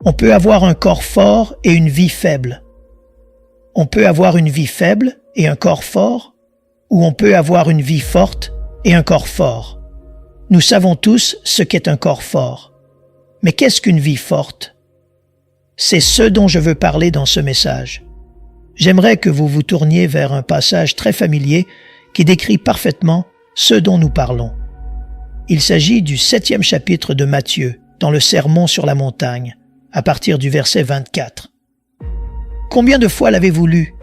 On peut avoir un corps fort et une vie faible. On peut avoir une vie faible et un corps fort, ou on peut avoir une vie forte et un corps fort. Nous savons tous ce qu'est un corps fort. Mais qu'est-ce qu'une vie forte? C'est ce dont je veux parler dans ce message. J'aimerais que vous vous tourniez vers un passage très familier qui décrit parfaitement ce dont nous parlons. Il s'agit du 7e chapitre de Matthieu, dans le Sermon sur la montagne, à partir du verset 24. Combien de fois l'avez-vous lu?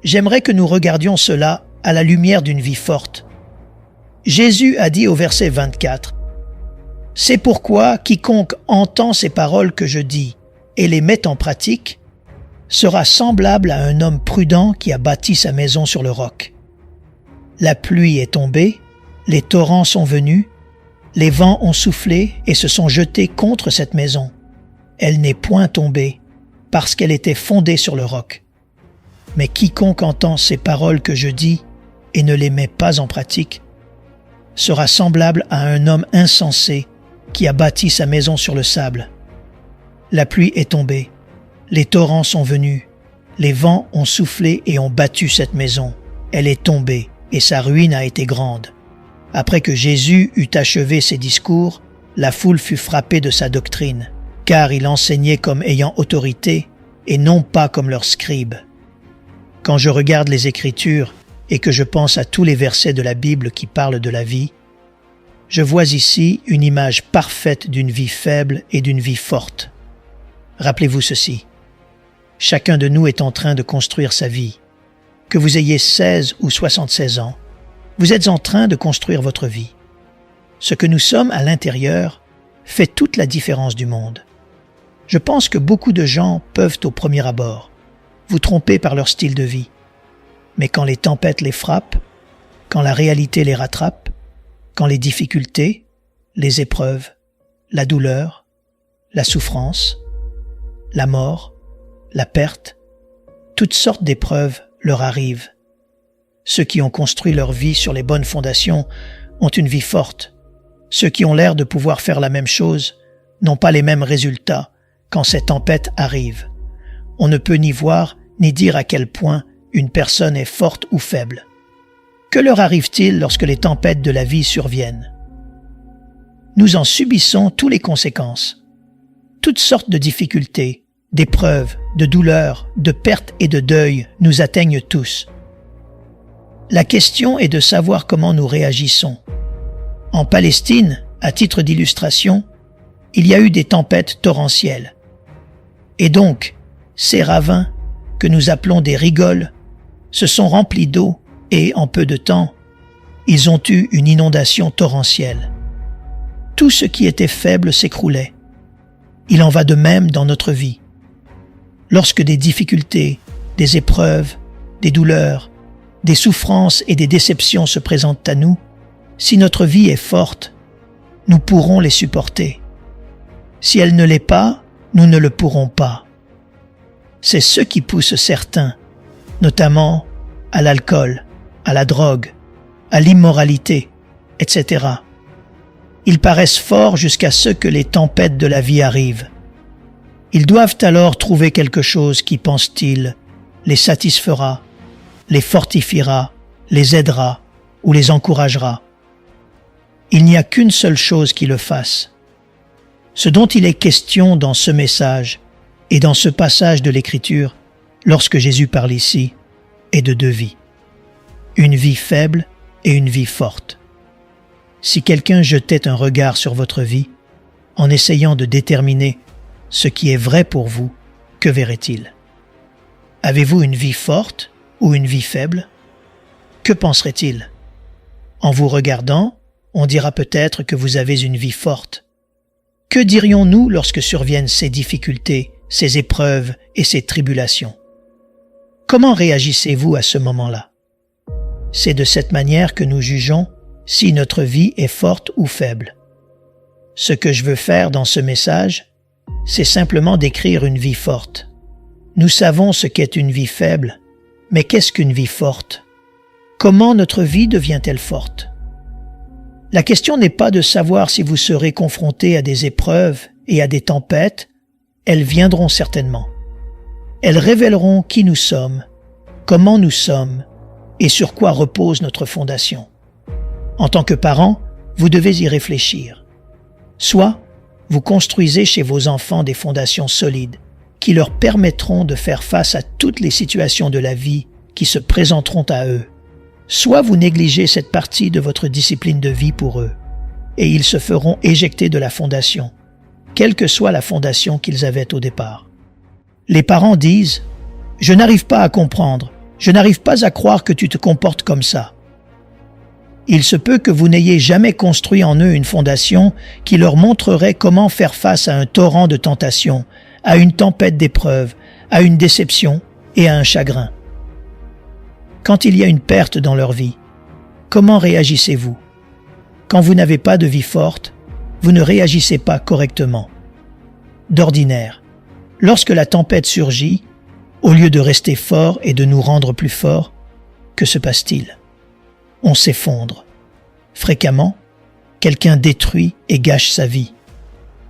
J'aimerais que nous regardions cela à la lumière d'une vie forte. Jésus a dit au verset 24, « C'est pourquoi quiconque entend ces paroles que je dis et les met en pratique sera semblable à un homme prudent qui a bâti sa maison sur le roc. La pluie est tombée, les torrents sont venus, les vents ont soufflé et se sont jetés contre cette maison. Elle n'est point tombée, parce qu'elle était fondée sur le roc. Mais quiconque entend ces paroles que je dis et ne les met pas en pratique sera semblable à un homme insensé qui a bâti sa maison sur le sable. La pluie est tombée, les torrents sont venus, les vents ont soufflé et ont battu cette maison. Elle est tombée et sa ruine a été grande. Après que Jésus eut achevé ses discours, la foule fut frappée de sa doctrine, car il enseignait comme ayant autorité et non pas comme leurs scribes. Quand je regarde les Écritures et que je pense à tous les versets de la Bible qui parlent de la vie, je vois ici une image parfaite d'une vie faible et d'une vie forte. Rappelez-vous ceci. Chacun de nous est en train de construire sa vie. Que vous ayez 16 ou 76 ans, vous êtes en train de construire votre vie. Ce que nous sommes à l'intérieur fait toute la différence du monde. Je pense que beaucoup de gens peuvent au premier abord vous tromper par leur style de vie. Mais quand les tempêtes les frappent, quand la réalité les rattrape, quand les difficultés, les épreuves, la douleur, la souffrance, la mort, la perte, toutes sortes d'épreuves leur arrivent. Ceux qui ont construit leur vie sur les bonnes fondations ont une vie forte. Ceux qui ont l'air de pouvoir faire la même chose n'ont pas les mêmes résultats quand ces tempêtes arrivent. On ne peut ni voir ni dire à quel point une personne est forte ou faible. Que leur arrive-t-il lorsque les tempêtes de la vie surviennent? Nous en subissons toutes les conséquences. Toutes sortes de difficultés, d'épreuves, de douleurs, de pertes et de deuils nous atteignent tous. La question est de savoir comment nous réagissons. En Palestine, à titre d'illustration, il y a eu des tempêtes torrentielles. Et donc, ces ravins, que nous appelons des rigoles, se sont remplis d'eau et, en peu de temps, ils ont eu une inondation torrentielle. Tout ce qui était faible s'écroulait. Il en va de même dans notre vie. Lorsque des difficultés, des épreuves, des douleurs, des souffrances et des déceptions se présentent à nous, si notre vie est forte, nous pourrons les supporter. Si elle ne l'est pas, nous ne le pourrons pas. C'est ce qui pousse certains, notamment à l'alcool, à la drogue, à l'immoralité, etc. Ils paraissent forts jusqu'à ce que les tempêtes de la vie arrivent. Ils doivent alors trouver quelque chose qui, pensent-ils, les satisfera, les fortifiera, les aidera ou les encouragera. Il n'y a qu'une seule chose qui le fasse. Ce dont il est question dans ce message et dans ce passage de l'Écriture, lorsque Jésus parle ici, est de deux vies. Une vie faible et une vie forte. Si quelqu'un jetait un regard sur votre vie, en essayant de déterminer ce qui est vrai pour vous, que verrait-il? Avez-vous une vie forte ou une vie faible? Que penserait-il? En vous regardant, on dira peut-être que vous avez une vie forte. Que dirions-nous lorsque surviennent ces difficultés, ces épreuves et ces tribulations? Comment réagissez-vous à ce moment-là? C'est de cette manière que nous jugeons si notre vie est forte ou faible. Ce que je veux faire dans ce message, c'est simplement décrire une vie forte. Nous savons ce qu'est une vie faible, mais qu'est-ce qu'une vie forte? Comment notre vie devient-elle forte? La question n'est pas de savoir si vous serez confronté à des épreuves et à des tempêtes elles viendront certainement. Elles révéleront qui nous sommes, comment nous sommes et sur quoi repose notre fondation. En tant que parents, vous devez y réfléchir. Soit vous construisez chez vos enfants des fondations solides qui leur permettront de faire face à toutes les situations de la vie qui se présenteront à eux. Soit vous négligez cette partie de votre discipline de vie pour eux, et ils se feront éjecter de la fondation, quelle que soit la fondation qu'ils avaient au départ. Les parents disent « Je n'arrive pas à comprendre, je n'arrive pas à croire que tu te comportes comme ça. » Il se peut que vous n'ayez jamais construit en eux une fondation qui leur montrerait comment faire face à un torrent de tentation, à une tempête d'épreuves, à une déception et à un chagrin. Quand il y a une perte dans leur vie, comment réagissez-vous? Quand vous n'avez pas de vie forte, vous ne réagissez pas correctement. D'ordinaire, lorsque la tempête surgit, au lieu de rester fort et de nous rendre plus forts, que se passe-t-il? On s'effondre. Fréquemment, quelqu'un détruit et gâche sa vie.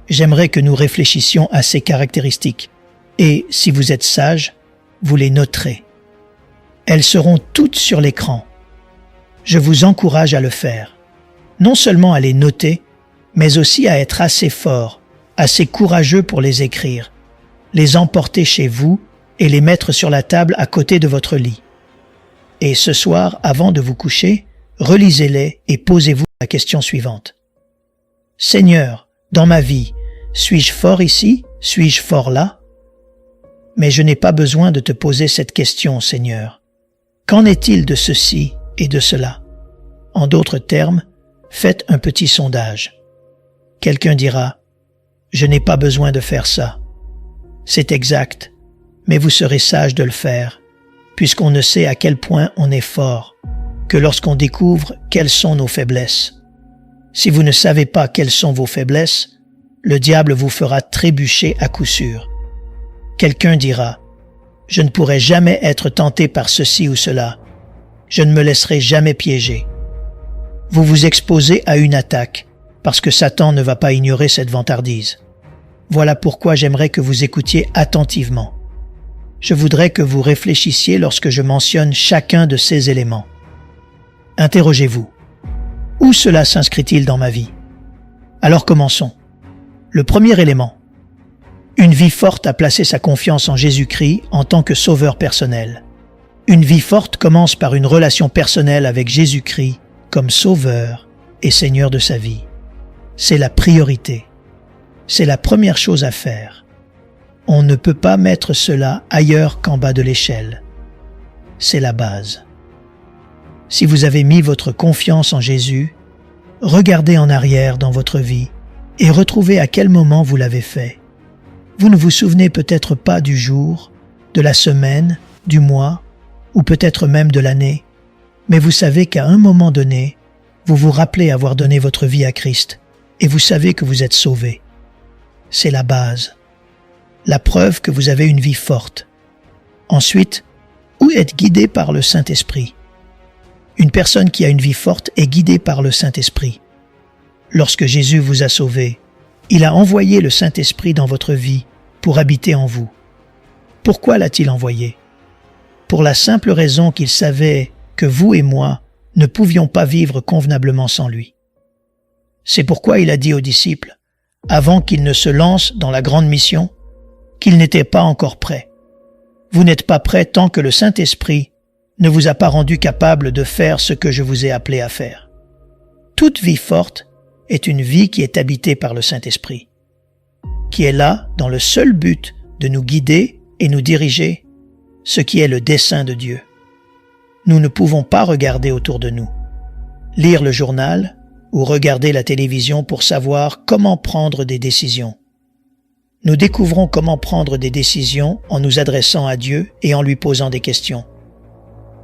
J'aimerais que nous réfléchissions à ces caractéristiques et, si vous êtes sage, vous les noterez. Elles seront toutes sur l'écran. Je vous encourage à le faire. Non seulement à les noter, mais aussi à être assez fort, assez courageux pour les écrire, les emporter chez vous et les mettre sur la table à côté de votre lit. Et ce soir, avant de vous coucher, relisez-les et posez-vous la question suivante. Seigneur, dans ma vie, suis-je fort ici? Suis-je fort là? Mais je n'ai pas besoin de te poser cette question, Seigneur. Qu'en est-il de ceci et de cela? En d'autres termes, faites un petit sondage. Quelqu'un dira, « Je n'ai pas besoin de faire ça. » C'est exact, mais vous serez sage de le faire, puisqu'on ne sait à quel point on est fort, que lorsqu'on découvre quelles sont nos faiblesses. Si vous ne savez pas quelles sont vos faiblesses, le diable vous fera trébucher à coup sûr. Quelqu'un dira, « Je ne pourrai jamais être tenté par ceci ou cela. Je ne me laisserai jamais piéger. » Vous vous exposez à une attaque, parce que Satan ne va pas ignorer cette vantardise. Voilà pourquoi j'aimerais que vous écoutiez attentivement. Je voudrais que vous réfléchissiez lorsque je mentionne chacun de ces éléments. Interrogez-vous. Où cela s'inscrit-il dans ma vie? Alors commençons. Le premier élément. Une vie forte a placé sa confiance en Jésus-Christ en tant que sauveur personnel. Une vie forte commence par une relation personnelle avec Jésus-Christ comme sauveur et Seigneur de sa vie. C'est la priorité. C'est la première chose à faire. On ne peut pas mettre cela ailleurs qu'en bas de l'échelle. C'est la base. Si vous avez mis votre confiance en Jésus, regardez en arrière dans votre vie et retrouvez à quel moment vous l'avez fait. Vous ne vous souvenez peut-être pas du jour, de la semaine, du mois, ou peut-être même de l'année, mais vous savez qu'à un moment donné, vous vous rappelez avoir donné votre vie à Christ et vous savez que vous êtes sauvé. C'est la base. La preuve que vous avez une vie forte. Ensuite, où êtes guidé par le Saint-Esprit? Une personne qui a une vie forte est guidée par le Saint-Esprit. Lorsque Jésus vous a sauvé, il a envoyé le Saint-Esprit dans votre vie pour habiter en vous. Pourquoi l'a-t-il envoyé? Pour la simple raison qu'il savait que vous et moi ne pouvions pas vivre convenablement sans lui. C'est pourquoi il a dit aux disciples, avant qu'ils ne se lancent dans la grande mission, qu'ils n'étaient pas encore prêts. Vous n'êtes pas prêts tant que le Saint-Esprit ne vous a pas rendu capable de faire ce que je vous ai appelé à faire. Toute vie forte est une vie qui est habitée par le Saint-Esprit, qui est là dans le seul but de nous guider et nous diriger, ce qui est le dessein de Dieu. Nous ne pouvons pas regarder autour de nous, lire le journal ou regarder la télévision pour savoir comment prendre des décisions. Nous découvrons comment prendre des décisions en nous adressant à Dieu et en lui posant des questions.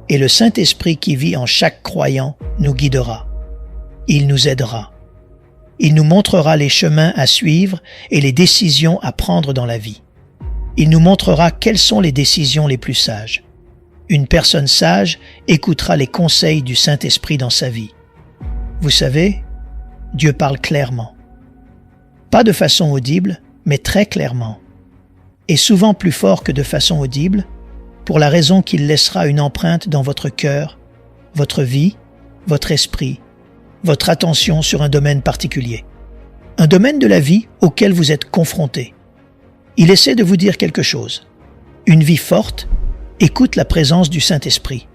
Et le Saint-Esprit qui vit en chaque croyant nous guidera. Il nous aidera. Il nous montrera les chemins à suivre et les décisions à prendre dans la vie. Il nous montrera quelles sont les décisions les plus sages. Une personne sage écoutera les conseils du Saint-Esprit dans sa vie. Vous savez, Dieu parle clairement. Pas de façon audible, mais très clairement. est souvent plus fort que de façon audible, pour la raison qu'il laissera une empreinte dans votre cœur, votre vie, votre esprit, votre attention sur un domaine particulier. Un domaine de la vie auquel vous êtes confronté. Il essaie de vous dire quelque chose. Une vie forte écoute la présence du Saint-Esprit.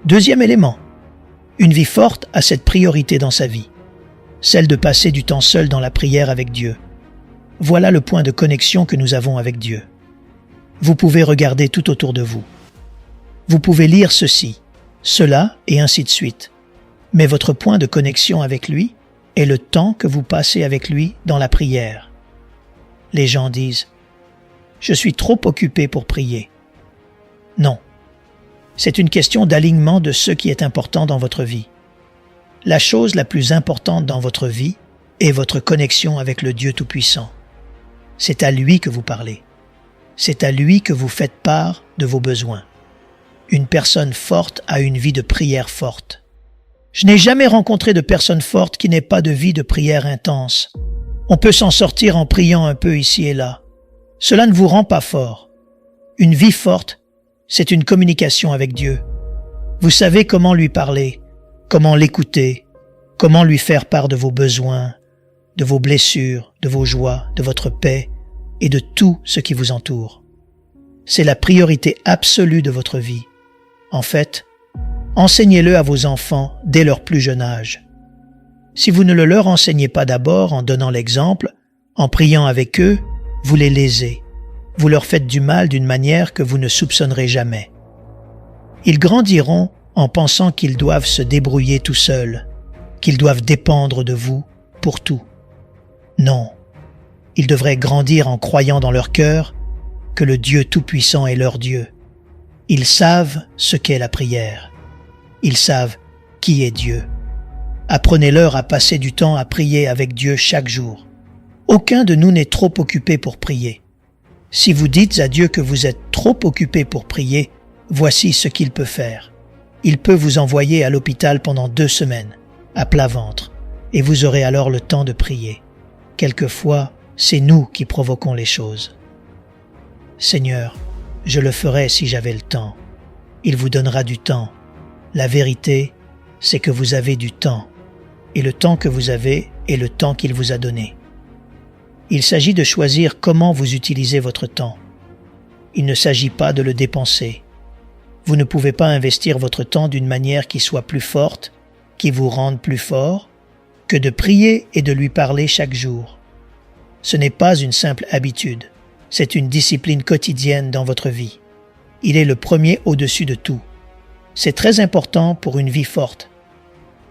Deuxième élément, une vie forte a cette priorité dans sa vie, celle de passer du temps seul dans la prière avec Dieu. Voilà le point de connexion que nous avons avec Dieu. Vous pouvez regarder tout autour de vous. Vous pouvez lire ceci, cela et ainsi de suite. Mais votre point de connexion avec lui est le temps que vous passez avec lui dans la prière. Les gens disent « Je suis trop occupé pour prier ». Non. C'est une question d'alignement de ce qui est important dans votre vie. La chose la plus importante dans votre vie est votre connexion avec le Dieu Tout-Puissant. C'est à lui que vous parlez. C'est à lui que vous faites part de vos besoins. Une personne forte a une vie de prière forte. Je n'ai jamais rencontré de personne forte qui n'ait pas de vie de prière intense. On peut s'en sortir en priant un peu ici et là. Cela ne vous rend pas fort. Une vie forte, c'est une communication avec Dieu. Vous savez comment lui parler, comment l'écouter, comment lui faire part de vos besoins, de vos blessures, de vos joies, de votre paix et de tout ce qui vous entoure. C'est la priorité absolue de votre vie. En fait, enseignez-le à vos enfants dès leur plus jeune âge. Si vous ne le leur enseignez pas d'abord en donnant l'exemple, en priant avec eux, vous les lésez. Vous leur faites du mal d'une manière que vous ne soupçonnerez jamais. Ils grandiront en pensant qu'ils doivent se débrouiller tout seuls, qu'ils doivent dépendre de vous pour tout. Non, ils devraient grandir en croyant dans leur cœur que le Dieu Tout-Puissant est leur Dieu. Ils savent ce qu'est la prière. Ils savent qui est Dieu. Apprenez-leur à passer du temps à prier avec Dieu chaque jour. Aucun de nous n'est trop occupé pour prier. Si vous dites à Dieu que vous êtes trop occupé pour prier, voici ce qu'il peut faire. Il peut vous envoyer à l'hôpital pendant 2 semaines, à plat ventre, et vous aurez alors le temps de prier. Quelquefois, c'est nous qui provoquons les choses. Seigneur, je le ferai si j'avais le temps. Il vous donnera du temps. La vérité, c'est que vous avez du temps. Et le temps que vous avez est le temps qu'il vous a donné. Il s'agit de choisir comment vous utilisez votre temps. Il ne s'agit pas de le dépenser. Vous ne pouvez pas investir votre temps d'une manière qui soit plus forte, qui vous rende plus fort, que de prier et de lui parler chaque jour. Ce n'est pas une simple habitude, c'est une discipline quotidienne dans votre vie. Il est le premier au-dessus de tout. C'est très important pour une vie forte.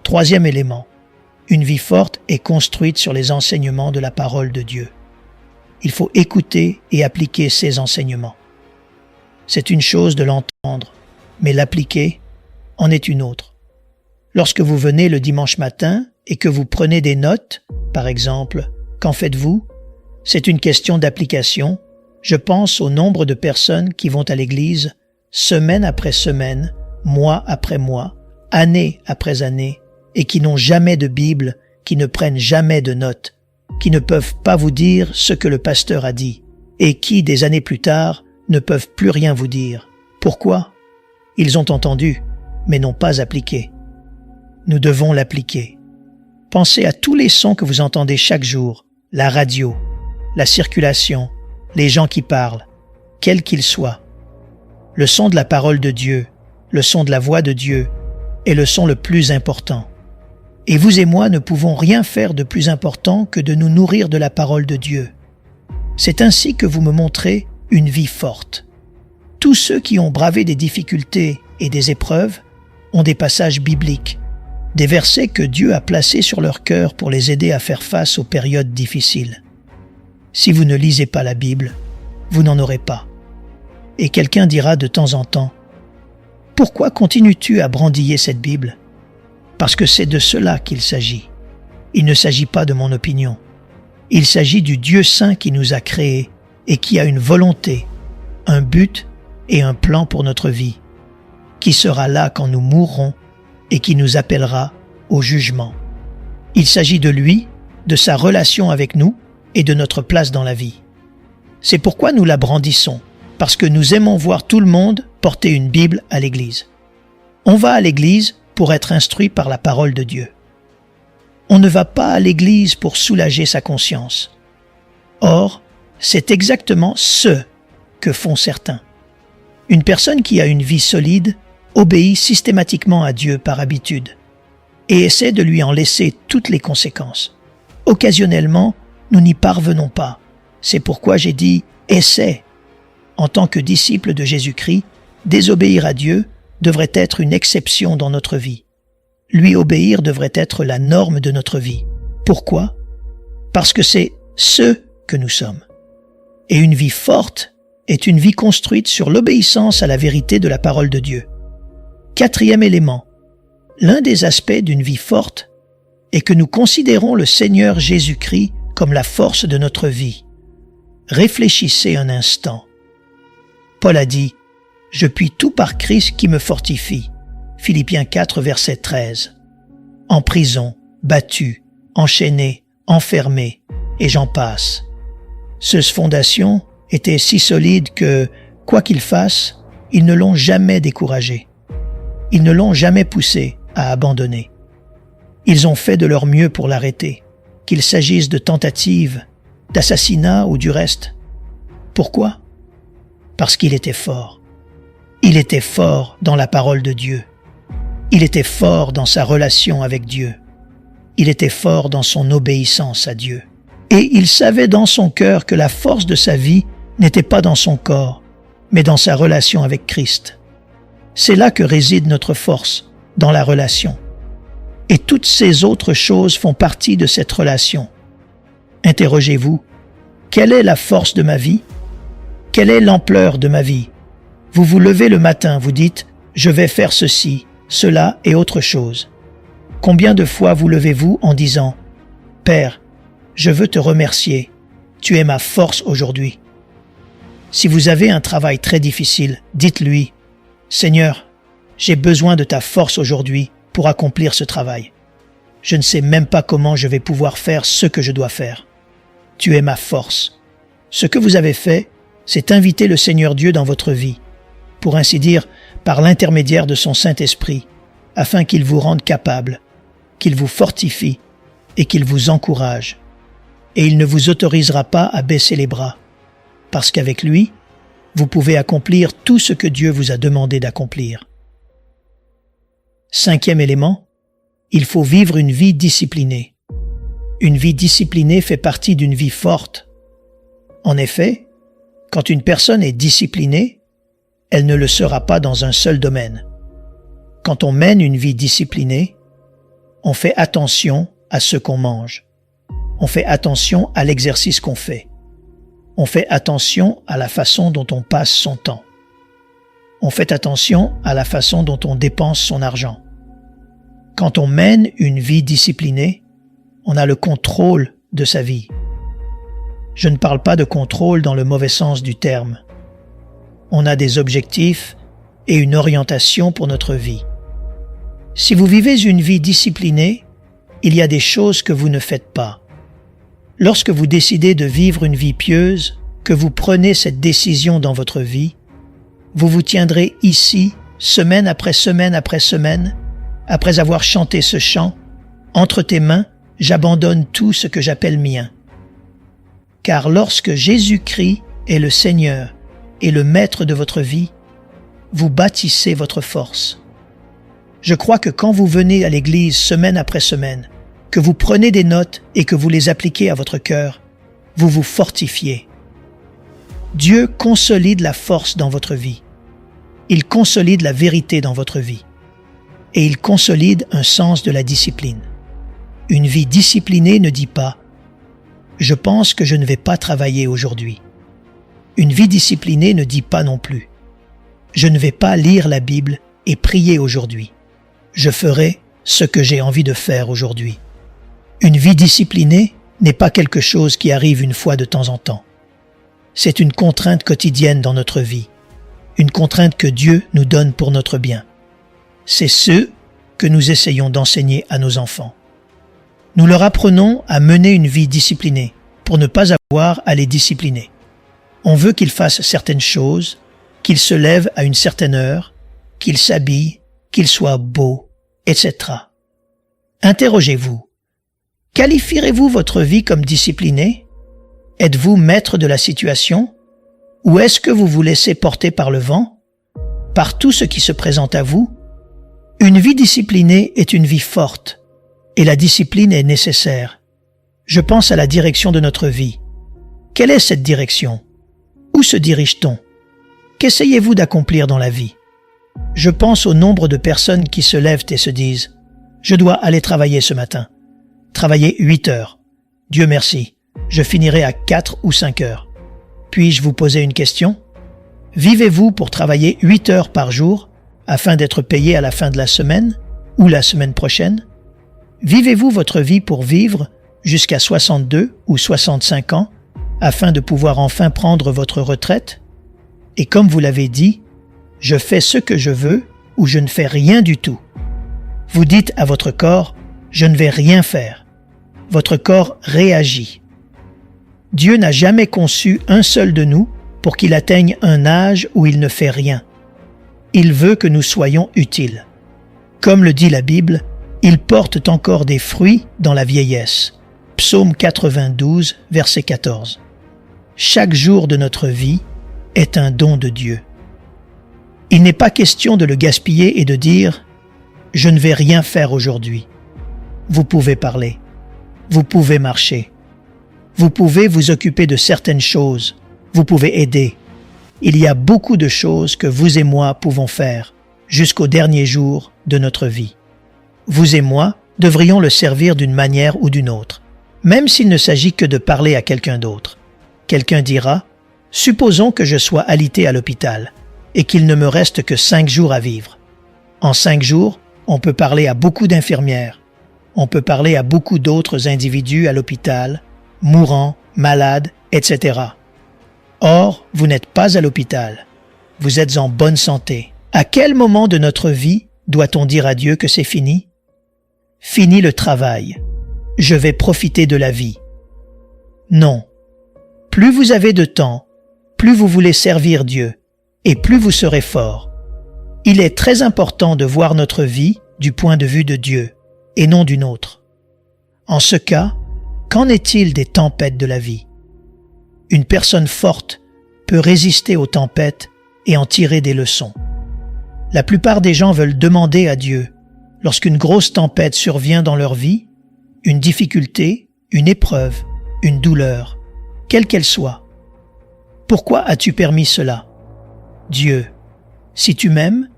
Troisième élément, une vie forte est construite sur les enseignements de la parole de Dieu. Il faut écouter et appliquer ces enseignements. C'est une chose de l'entendre, mais l'appliquer en est une autre. Lorsque vous venez le dimanche matin et que vous prenez des notes, par exemple, qu'en faites-vous? C'est une question d'application. Je pense au nombre de personnes qui vont à l'église semaine après semaine, mois après mois, année après année, et qui n'ont jamais de Bible, qui ne prennent jamais de notes, qui ne peuvent pas vous dire ce que le pasteur a dit, et qui, des années plus tard, ne peuvent plus rien vous dire. Pourquoi? Ils ont entendu, mais n'ont pas appliqué. Nous devons l'appliquer. Pensez à tous les sons que vous entendez chaque jour, la radio, la circulation, les gens qui parlent, quels qu'ils soient. Le son de la parole de Dieu, le son de la voix de Dieu est le son le plus important. Et vous et moi ne pouvons rien faire de plus important que de nous nourrir de la parole de Dieu. C'est ainsi que vous me montrez une vie forte. Tous ceux qui ont bravé des difficultés et des épreuves ont des passages bibliques, des versets que Dieu a placés sur leur cœur pour les aider à faire face aux périodes difficiles. Si vous ne lisez pas la Bible, vous n'en aurez pas. Et quelqu'un dira de temps en temps, « Pourquoi continues-tu à brandiller cette Bible ?» Parce que c'est de cela qu'il s'agit. Il ne s'agit pas de mon opinion. Il s'agit du Dieu saint qui nous a créés et qui a une volonté, un but et un plan pour notre vie, qui sera là quand nous mourrons et qui nous appellera au jugement. Il s'agit de lui, de sa relation avec nous et de notre place dans la vie. C'est pourquoi nous la brandissons, parce que nous aimons voir tout le monde porter une Bible à l'église. On va à l'église pour être instruit par la parole de Dieu. On ne va pas à l'église pour soulager sa conscience. Or, c'est exactement ce que font certains. Une personne qui a une vie solide obéit systématiquement à Dieu par habitude et essaie de lui en laisser toutes les conséquences. Occasionnellement, nous n'y parvenons pas. C'est pourquoi j'ai dit « essaie ». En tant que disciple de Jésus-Christ, désobéir à Dieu devrait être une exception dans notre vie. Lui obéir devrait être la norme de notre vie. Pourquoi? Parce que c'est ce que nous sommes. Et une vie forte est une vie construite sur l'obéissance à la vérité de la parole de Dieu. Quatrième élément, l'un des aspects d'une vie forte est que nous considérons le Seigneur Jésus-Christ comme la force de notre vie. Réfléchissez un instant. Paul a dit « Je puis tout par Christ qui me fortifie ». Philippiens 4, verset 13. En prison, battu, enchaîné, enfermé, et j'en passe. Ces fondations étaient si solides que, quoi qu'ils fassent, ils ne l'ont jamais découragé. Ils ne l'ont jamais poussé à abandonner. Ils ont fait de leur mieux pour l'arrêter, qu'il s'agisse de tentatives, d'assassinat ou du reste. Pourquoi? Parce qu'il était fort. Il était fort dans la parole de Dieu. Il était fort dans sa relation avec Dieu. Il était fort dans son obéissance à Dieu. Et il savait dans son cœur que la force de sa vie n'était pas dans son corps, mais dans sa relation avec Christ. C'est là que réside notre force, dans la relation. Et toutes ces autres choses font partie de cette relation. Interrogez-vous, quelle est la force de ma vie? Quelle est l'ampleur de ma vie? Vous vous levez le matin, vous dites « Je vais faire ceci, cela et autre chose ». Combien de fois vous levez-vous en disant « Père, je veux te remercier, tu es ma force aujourd'hui ». Si vous avez un travail très difficile, dites-lui « Seigneur, j'ai besoin de ta force aujourd'hui pour accomplir ce travail. Je ne sais même pas comment je vais pouvoir faire ce que je dois faire. Tu es ma force. » Ce que vous avez fait, c'est inviter le Seigneur Dieu dans votre vie, pour ainsi dire, par l'intermédiaire de son Saint-Esprit, afin qu'il vous rende capable, qu'il vous fortifie et qu'il vous encourage. Et il ne vous autorisera pas à baisser les bras, parce qu'avec lui, vous pouvez accomplir tout ce que Dieu vous a demandé d'accomplir. Cinquième élément, il faut vivre une vie disciplinée. Une vie disciplinée fait partie d'une vie forte. En effet, quand une personne est disciplinée, elle ne le sera pas dans un seul domaine. Quand on mène une vie disciplinée, on fait attention à ce qu'on mange. On fait attention à l'exercice qu'on fait. On fait attention à la façon dont on passe son temps. On fait attention à la façon dont on dépense son argent. Quand on mène une vie disciplinée, on a le contrôle de sa vie. Je ne parle pas de contrôle dans le mauvais sens du terme. On a des objectifs et une orientation pour notre vie. Si vous vivez une vie disciplinée, il y a des choses que vous ne faites pas. Lorsque vous décidez de vivre une vie pieuse, que vous prenez cette décision dans votre vie, vous vous tiendrez ici, semaine après semaine après semaine, après avoir chanté ce chant, « Entre tes mains, j'abandonne tout ce que j'appelle mien ». Car lorsque Jésus-Christ est le Seigneur et le Maître de votre vie, vous bâtissez votre force. Je crois que quand vous venez à l'église semaine après semaine, que vous prenez des notes et que vous les appliquez à votre cœur, vous vous fortifiez. Dieu consolide la force dans votre vie. Il consolide la vérité dans votre vie. Et il consolide un sens de la discipline. Une vie disciplinée ne dit pas « Je pense que je ne vais pas travailler aujourd'hui ». Une vie disciplinée ne dit pas non plus « Je ne vais pas lire la Bible et prier aujourd'hui. Je ferai ce que j'ai envie de faire aujourd'hui ». Une vie disciplinée n'est pas quelque chose qui arrive une fois de temps en temps. C'est une contrainte quotidienne dans notre vie, une contrainte que Dieu nous donne pour notre bien. C'est ce que nous essayons d'enseigner à nos enfants. Nous leur apprenons à mener une vie disciplinée pour ne pas avoir à les discipliner. On veut qu'il fasse certaines choses, qu'il se lève à une certaine heure, qu'il s'habille, qu'il soit beau, etc. Interrogez-vous. Qualifierez-vous votre vie comme disciplinée? Êtes-vous maître de la situation? Ou est-ce que vous vous laissez porter par le vent, par tout ce qui se présente à vous? Une vie disciplinée est une vie forte, et la discipline est nécessaire. Je pense à la direction de notre vie. Quelle est cette direction? Où se dirige-t-on? Qu'essayez-vous d'accomplir dans la vie? Je pense au nombre de personnes qui se lèvent et se disent « Je dois aller travailler ce matin. Travailler 8 heures. Dieu merci, je finirai à 4 ou 5 heures. » Puis-je vous poser une question? Vivez-vous pour travailler 8 heures par jour afin d'être payé à la fin de la semaine ou la semaine prochaine? Vivez-vous votre vie pour vivre jusqu'à 62 ou 65 ans afin de pouvoir enfin prendre votre retraite? Et comme vous l'avez dit, je fais ce que je veux ou je ne fais rien du tout. Vous dites à votre corps, je ne vais rien faire. Votre corps réagit. Dieu n'a jamais conçu un seul de nous pour qu'il atteigne un âge où il ne fait rien. Il veut que nous soyons utiles. Comme le dit la Bible, ils portent encore des fruits dans la vieillesse. Psaume 92, verset 14. Chaque jour de notre vie est un don de Dieu. Il n'est pas question de le gaspiller et de dire « Je ne vais rien faire aujourd'hui ». Vous pouvez parler. Vous pouvez marcher. Vous pouvez vous occuper de certaines choses. Vous pouvez aider. Il y a beaucoup de choses que vous et moi pouvons faire jusqu'au dernier jour de notre vie. Vous et moi devrions le servir d'une manière ou d'une autre, même s'il ne s'agit que de parler à quelqu'un d'autre. Quelqu'un dira « Supposons que je sois alité à l'hôpital et qu'il ne me reste que 5 jours à vivre. En 5 jours, on peut parler à beaucoup d'infirmières. On peut parler à beaucoup d'autres individus à l'hôpital, mourants, malades, etc. Or, vous n'êtes pas à l'hôpital. Vous êtes en bonne santé. À quel moment de notre vie doit-on dire à Dieu que c'est fini? Fini le travail. Je vais profiter de la vie. Non. Plus vous avez de temps, plus vous voulez servir Dieu, et plus vous serez fort. Il est très important de voir notre vie du point de vue de Dieu, et non d'une autre. En ce cas, qu'en est-il des tempêtes de la vie? Une personne forte peut résister aux tempêtes et en tirer des leçons. La plupart des gens veulent demander à Dieu, lorsqu'une grosse tempête survient dans leur vie, une difficulté, une épreuve, une douleur, quelle qu'elle soit. Pourquoi as-tu permis cela? Dieu, si tu m'aimes,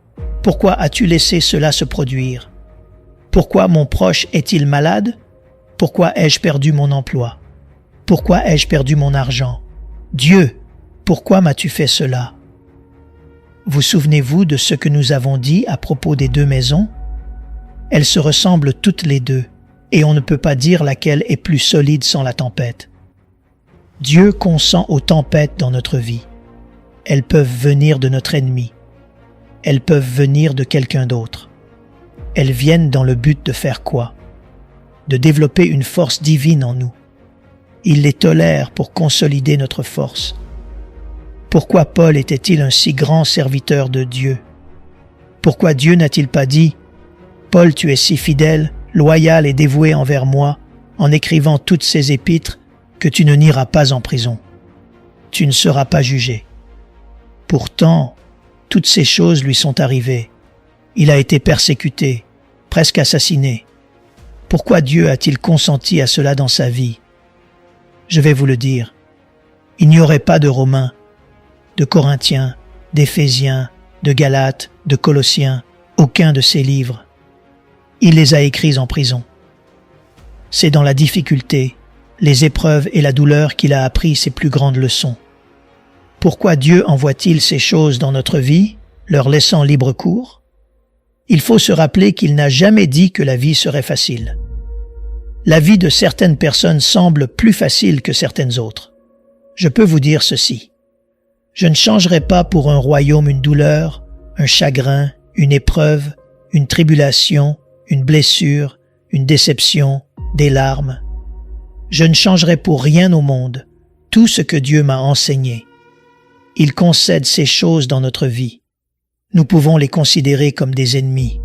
pourquoi as-tu laissé cela se produire? Pourquoi mon proche est-il malade? Pourquoi ai-je perdu mon emploi? Pourquoi ai-je perdu mon argent? Dieu, pourquoi m'as-tu fait cela? Vous souvenez-vous de ce que nous avons dit à propos des 2 maisons? Elles se ressemblent toutes les deux, et on ne peut pas dire laquelle est plus solide sans la tempête. Dieu consent aux tempêtes dans notre vie. Elles peuvent venir de notre ennemi. Elles peuvent venir de quelqu'un d'autre. Elles viennent dans le but de faire quoi? De développer une force divine en nous. Il les tolère pour consolider notre force. Pourquoi Paul était-il un si grand serviteur de Dieu? Pourquoi Dieu n'a-t-il pas dit « Paul, tu es si fidèle, loyal et dévoué envers moi, en écrivant toutes ces épîtres, que tu ne n'iras pas en prison. Tu ne seras pas jugé. » Pourtant, toutes ces choses lui sont arrivées. Il a été persécuté, presque assassiné. Pourquoi Dieu a-t-il consenti à cela dans sa vie? Je vais vous le dire. Il n'y aurait pas de Romains, de Corinthiens, d'Éphésiens, de Galates, de Colossiens, aucun de ces livres. Il les a écrits en prison. C'est dans la difficulté, les épreuves et la douleur qu'il a appris ses plus grandes leçons. Pourquoi Dieu envoie-t-il ces choses dans notre vie, leur laissant libre cours? Il faut se rappeler qu'il n'a jamais dit que la vie serait facile. La vie de certaines personnes semble plus facile que certaines autres. Je peux vous dire ceci. Je ne changerai pas pour un royaume une douleur, un chagrin, une épreuve, une tribulation, une blessure, une déception, des larmes. Je ne changerai pour rien au monde tout ce que Dieu m'a enseigné. il concède ces choses dans notre vie. Nous pouvons les considérer comme des ennemis.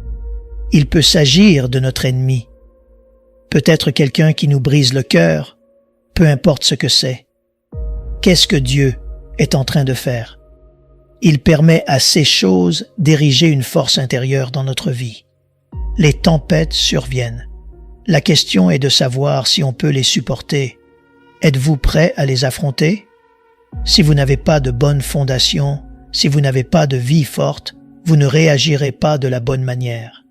Il peut s'agir de notre ennemi. Peut-être quelqu'un qui nous brise le cœur, peu importe ce que c'est. Qu'est-ce que Dieu est en train de faire? Il permet à ces choses d'ériger une force intérieure dans notre vie. Les tempêtes surviennent. La question est de savoir si on peut les supporter. Êtes-vous prêt à les affronter? Si vous n'avez pas de bonne fondation, si vous n'avez pas de vie forte, vous ne réagirez pas de la bonne manière.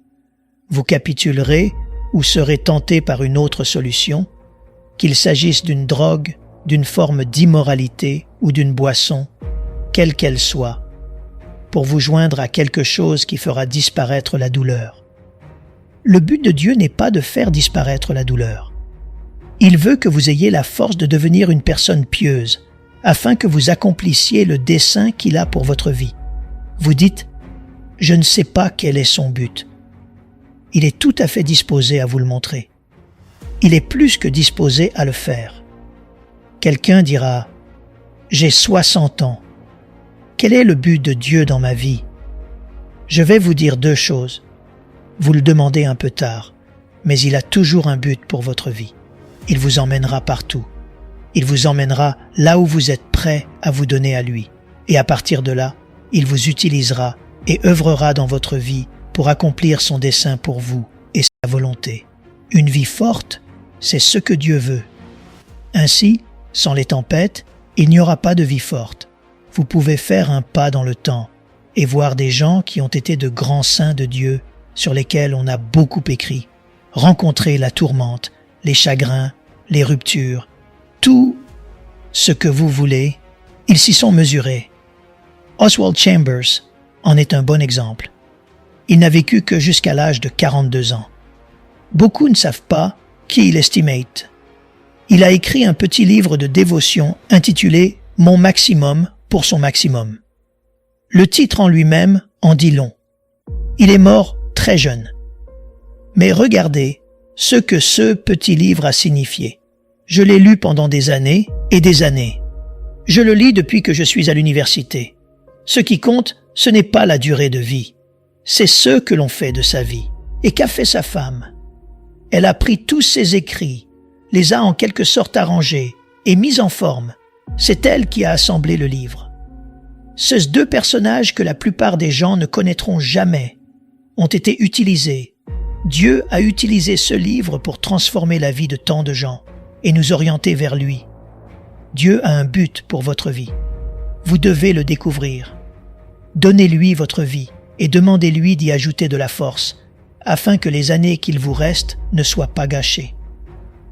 Vous capitulerez ou serez tenté par une autre solution, qu'il s'agisse d'une drogue, d'une forme d'immoralité ou d'une boisson, quelle qu'elle soit, pour vous joindre à quelque chose qui fera disparaître la douleur. Le but de Dieu n'est pas de faire disparaître la douleur. Il veut que vous ayez la force de devenir une personne pieuse, afin que vous accomplissiez le dessein qu'il a pour votre vie. Vous dites, « Je ne sais pas quel est son but. » Il est tout à fait disposé à vous le montrer. Il est plus que disposé à le faire. Quelqu'un dira, « J'ai 60 ans. Quel est le but de Dieu dans ma vie? » Je vais vous dire deux choses. Vous le demandez un peu tard, mais il a toujours un but pour votre vie. Il vous emmènera partout. Il vous emmènera là où vous êtes prêt à vous donner à lui. Et à partir de là, il vous utilisera et œuvrera dans votre vie pour accomplir son dessein pour vous et sa volonté. Une vie forte, c'est ce que Dieu veut. Ainsi, sans les tempêtes, il n'y aura pas de vie forte. Vous pouvez faire un pas dans le temps et voir des gens qui ont été de grands saints de Dieu sur lesquels on a beaucoup écrit, rencontrer la tourmente, les chagrins, les ruptures, tout ce que vous voulez, ils s'y sont mesurés. Oswald Chambers en est un bon exemple. Il n'a vécu que jusqu'à l'âge de 42 ans. Beaucoup ne savent pas qui il estimate. Il a écrit un petit livre de dévotion intitulé « Mon maximum pour son maximum ». Le titre en lui-même en dit long. Il est mort très jeune. Mais regardez ce que ce petit livre a signifié. Je l'ai lu pendant des années et des années. Je le lis depuis que je suis à l'université. Ce qui compte, ce n'est pas la durée de vie. C'est ce que l'on fait de sa vie. Et qu'a fait sa femme? Elle a pris tous ses écrits, les a en quelque sorte arrangés et mis en forme. C'est elle qui a assemblé le livre. Ces deux personnages que la plupart des gens ne connaîtront jamais ont été utilisés. Dieu a utilisé ce livre pour transformer la vie de tant de gens et nous orienter vers lui. Dieu a un but pour votre vie. Vous devez le découvrir. Donnez-lui votre vie et demandez-lui d'y ajouter de la force, afin que les années qu'il vous reste ne soient pas gâchées.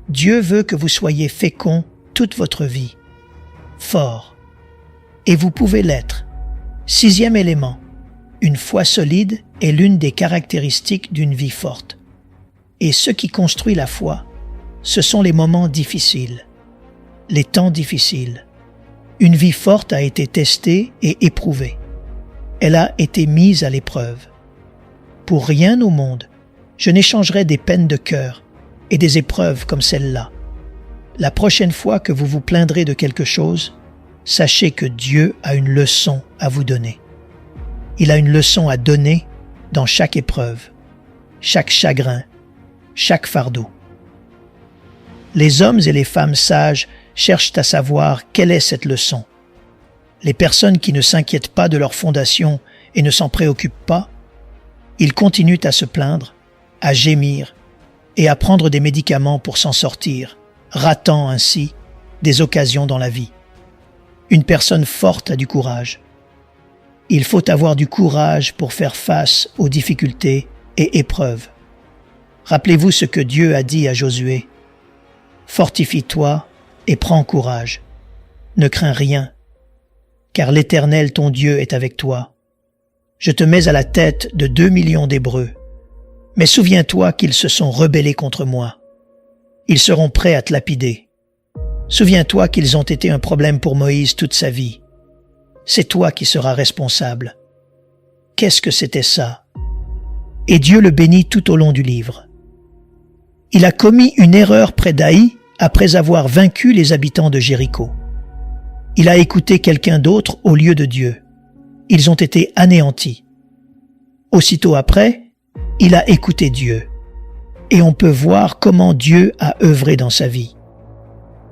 Dieu veut que vous soyez fécond toute votre vie, fort. Et vous pouvez l'être. 6e élément. Une foi solide est l'une des caractéristiques d'une vie forte. Et ce qui construit la foi, ce sont les moments difficiles, les temps difficiles. Une vie forte a été testée et éprouvée. Elle a été mise à l'épreuve. Pour rien au monde, je n'échangerai des peines de cœur et des épreuves comme celle-là. La prochaine fois que vous vous plaindrez de quelque chose, sachez que Dieu a une leçon à vous donner. Il a une leçon à donner dans chaque épreuve, chaque chagrin, chaque fardeau. Les hommes et les femmes sages cherchent à savoir quelle est cette leçon. Les personnes qui ne s'inquiètent pas de leur fondation et ne s'en préoccupent pas, ils continuent à se plaindre, à gémir et à prendre des médicaments pour s'en sortir, ratant ainsi des occasions dans la vie. Une personne forte a du courage. Il faut avoir du courage pour faire face aux difficultés et épreuves. Rappelez-vous ce que Dieu a dit à Josué. « Fortifie-toi et prends courage. Ne crains rien, car l'Éternel ton Dieu est avec toi. Je te mets à la tête de 2 millions d'Hébreux. Mais souviens-toi qu'ils se sont rebellés contre moi. Ils seront prêts à te lapider. Souviens-toi qu'ils ont été un problème pour Moïse toute sa vie. C'est toi qui seras responsable. » Qu'est-ce que c'était ça? Et Dieu le bénit tout au long du livre. Il a commis une erreur près d'Aï après avoir vaincu les habitants de Jéricho. Il a écouté quelqu'un d'autre au lieu de Dieu. Ils ont été anéantis. Aussitôt après, il a écouté Dieu. Et on peut voir comment Dieu a œuvré dans sa vie.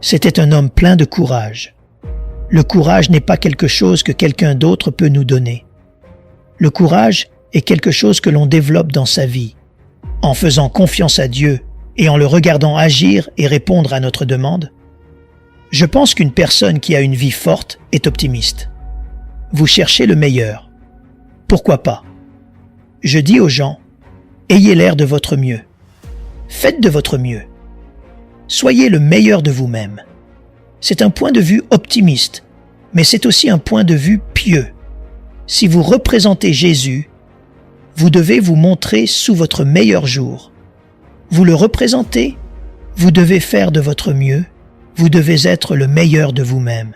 C'était un homme plein de courage. Le courage n'est pas quelque chose que quelqu'un d'autre peut nous donner. Le courage est quelque chose que l'on développe dans sa vie, en faisant confiance à Dieu et en le regardant agir et répondre à notre demande. Je pense qu'une personne qui a une vie forte est optimiste. Vous cherchez le meilleur. Pourquoi pas? Je dis aux gens, ayez l'air de votre mieux. Faites de votre mieux. Soyez le meilleur de vous-même. C'est un point de vue optimiste, mais c'est aussi un point de vue pieux. Si vous représentez Jésus, vous devez vous montrer sous votre meilleur jour. Vous le représentez, vous devez faire de votre mieux, vous devez être le meilleur de vous-même.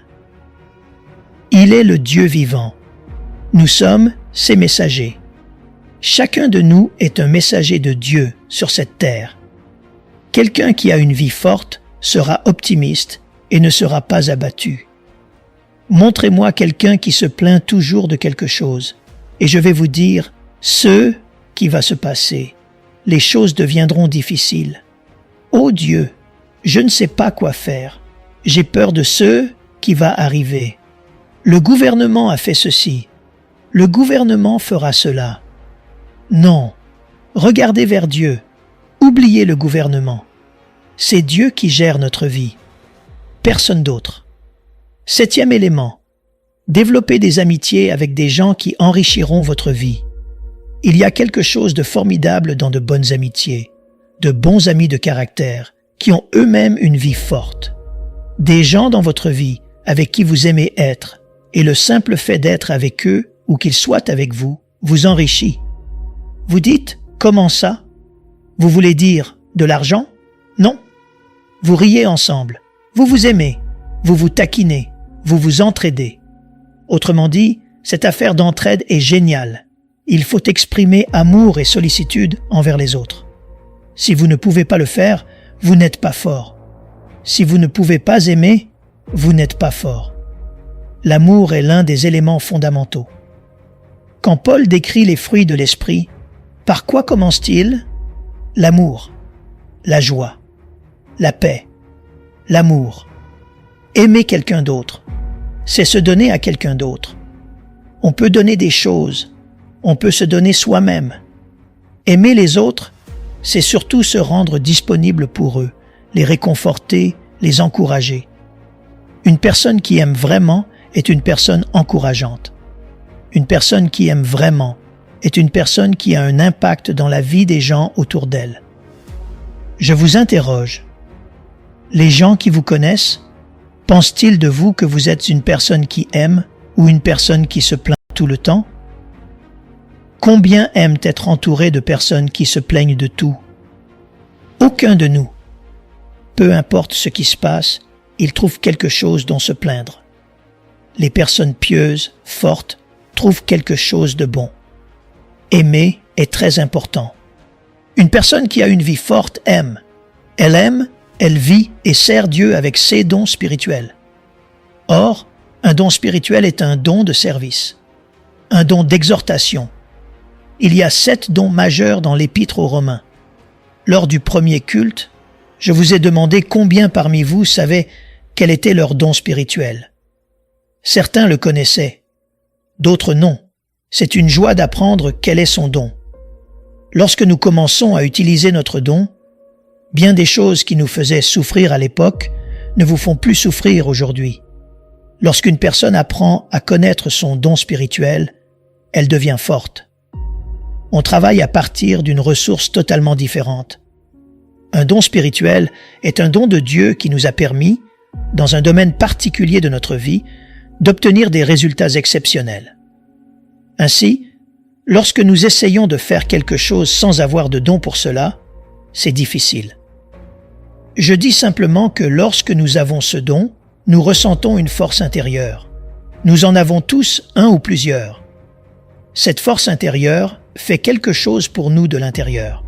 Il est le Dieu vivant. Nous sommes ses messagers. Chacun de nous est un messager de Dieu sur cette terre. Quelqu'un qui a une vie forte sera optimiste et ne sera pas abattu. Montrez-moi quelqu'un qui se plaint toujours de quelque chose, et je vais vous dire ce qui va se passer. Les choses deviendront difficiles. Ô Dieu, je ne sais pas quoi faire. J'ai peur de ce qui va arriver. Le gouvernement a fait ceci. Le gouvernement fera cela. Non, regardez vers Dieu. Oubliez le gouvernement. C'est Dieu qui gère notre vie. Personne d'autre. 7e élément. Développez des amitiés avec des gens qui enrichiront votre vie. Il y a quelque chose de formidable dans de bonnes amitiés, de bons amis de caractère, qui ont eux-mêmes une vie forte. Des gens dans votre vie avec qui vous aimez être, et le simple fait d'être avec eux ou qu'ils soient avec vous, vous enrichit. Vous dites, comment ça? Vous voulez dire de l'argent? Non. Vous riez ensemble, vous vous aimez, vous vous taquinez, vous vous entraidez. Autrement dit, cette affaire d'entraide est géniale. Il faut exprimer amour et sollicitude envers les autres. Si vous ne pouvez pas le faire, vous n'êtes pas fort. Si vous ne pouvez pas aimer, vous n'êtes pas fort. L'amour est l'un des éléments fondamentaux. Quand Paul décrit les fruits de l'esprit, par quoi commence-t-il? L'amour, la joie, la paix, l'amour. Aimer quelqu'un d'autre, c'est se donner à quelqu'un d'autre. On peut donner des choses, on peut se donner soi-même. Aimer les autres, c'est surtout se rendre disponible pour eux, les réconforter, les encourager. Une personne qui aime vraiment est une personne encourageante. Une personne qui aime vraiment est une personne qui a un impact dans la vie des gens autour d'elle. Je vous interroge. Les gens qui vous connaissent, pensent-ils de vous que vous êtes une personne qui aime ou une personne qui se plaint tout le temps? Combien aiment être entourés de personnes qui se plaignent de tout? Aucun de nous. Peu importe ce qui se passe, il trouve quelque chose dont se plaindre. Les personnes pieuses, fortes, trouvent quelque chose de bon. Aimer est très important. Une personne qui a une vie forte aime. Elle aime, elle vit et sert Dieu avec ses dons spirituels. Or, un don spirituel est un don de service, un don d'exhortation. Il y a 7 dons majeurs dans l'Épître aux Romains. Lors du premier culte, je vous ai demandé combien parmi vous savaient quel était leur don spirituel. Certains le connaissaient, d'autres non. C'est une joie d'apprendre quel est son don. Lorsque nous commençons à utiliser notre don, bien des choses qui nous faisaient souffrir à l'époque ne vous font plus souffrir aujourd'hui. Lorsqu'une personne apprend à connaître son don spirituel, elle devient forte. On travaille à partir d'une ressource totalement différente. Un don spirituel est un don de Dieu qui nous a permis, dans un domaine particulier de notre vie, d'obtenir des résultats exceptionnels. Ainsi, lorsque nous essayons de faire quelque chose sans avoir de don pour cela, c'est difficile. Je dis simplement que lorsque nous avons ce don, nous ressentons une force intérieure. Nous en avons tous un ou plusieurs. Cette force intérieure fait quelque chose pour nous de l'intérieur.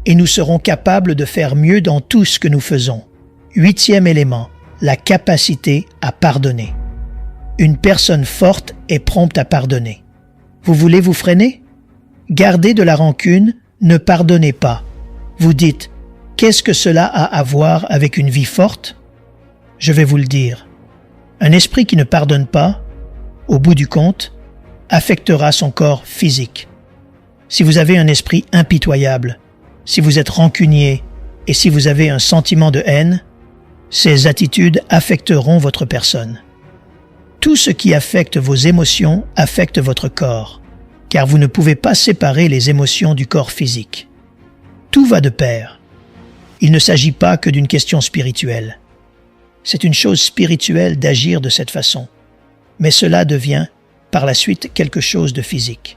Et nous serons capables de faire mieux dans tout ce que nous faisons. 8e élément, la capacité à pardonner. Une personne forte est prompte à pardonner. Vous voulez vous freiner? Gardez de la rancune, ne pardonnez pas. Vous dites, qu'est-ce que cela a à voir avec une vie forte? Je vais vous le dire. Un esprit qui ne pardonne pas, au bout du compte, affectera son corps physique. Si vous avez un esprit impitoyable, si vous êtes rancunier et si vous avez un sentiment de haine, ces attitudes affecteront votre personne. Tout ce qui affecte vos émotions affecte votre corps, car vous ne pouvez pas séparer les émotions du corps physique. Tout va de pair. Il ne s'agit pas que d'une question spirituelle. C'est une chose spirituelle d'agir de cette façon, mais cela devient, par la suite, quelque chose de physique.